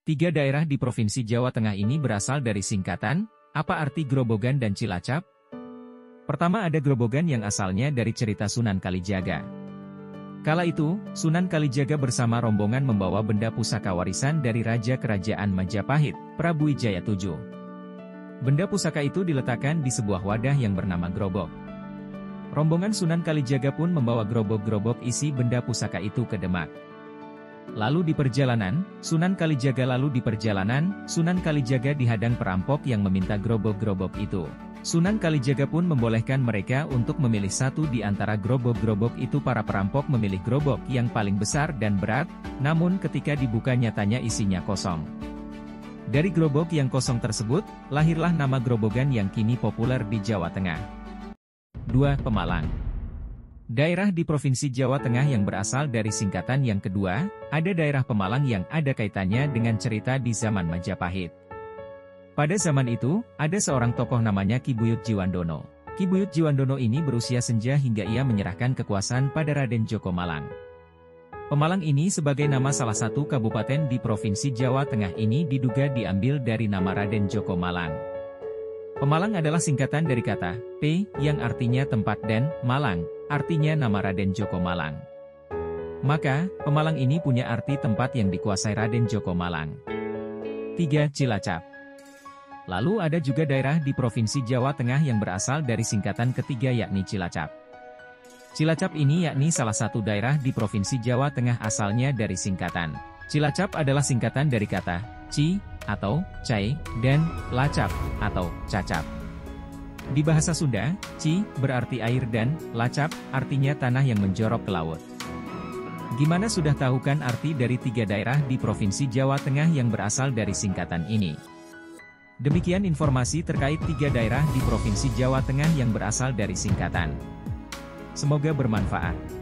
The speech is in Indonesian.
Tiga daerah di Provinsi Jawa Tengah ini berasal dari singkatan, apa arti Grobogan dan Cilacap? Pertama ada Grobogan yang asalnya dari cerita Sunan Kalijaga. Kala itu, Sunan Kalijaga bersama rombongan membawa benda pusaka warisan dari Raja Kerajaan Majapahit, Prabu Wijaya VII. Benda pusaka itu diletakkan di sebuah wadah yang bernama gerobok. Rombongan Sunan Kalijaga pun membawa gerobok-gerobok isi benda pusaka itu ke Demak. Lalu di perjalanan, Sunan Kalijaga dihadang perampok yang meminta gerobok-gerobok itu. Sunan Kalijaga pun membolehkan mereka untuk memilih satu di antara gerobok-gerobok itu. Para perampok memilih gerobok yang paling besar dan berat, namun ketika dibuka nyatanya isinya kosong. Dari gerobok yang kosong tersebut, lahirlah nama Grobogan yang kini populer di Jawa Tengah. 2. Pemalang. Daerah di Provinsi Jawa Tengah yang berasal dari singkatan yang kedua, ada daerah Pemalang yang ada kaitannya dengan cerita di zaman Majapahit. Pada zaman itu, ada seorang tokoh namanya Ki Buyut Jiwandono. Ki Buyut Jiwandono ini berusia senja hingga ia menyerahkan kekuasaan pada Raden Djoko Malang. Pemalang ini sebagai nama salah satu kabupaten di Provinsi Jawa Tengah ini diduga diambil dari nama Raden Djoko Malang. Pemalang adalah singkatan dari kata P yang artinya tempat dan Malang artinya nama Raden Djoko Malang. Maka, Pemalang ini punya arti tempat yang dikuasai Raden Djoko Malang. 3. Cilacap. Lalu ada juga daerah di Provinsi Jawa Tengah yang berasal dari singkatan ketiga yakni Cilacap. Cilacap ini yakni salah satu daerah di Provinsi Jawa Tengah asalnya dari singkatan. Cilacap adalah singkatan dari kata Ci atau Cai dan Lacap atau Cacap. Di bahasa Sunda, Ci berarti air dan Lacap artinya tanah yang menjorok ke laut. Gimana sudah tahu kan arti dari tiga daerah di Provinsi Jawa Tengah yang berasal dari singkatan ini? Demikian informasi terkait tiga daerah di Provinsi Jawa Tengah yang berasal dari singkatan. Semoga bermanfaat.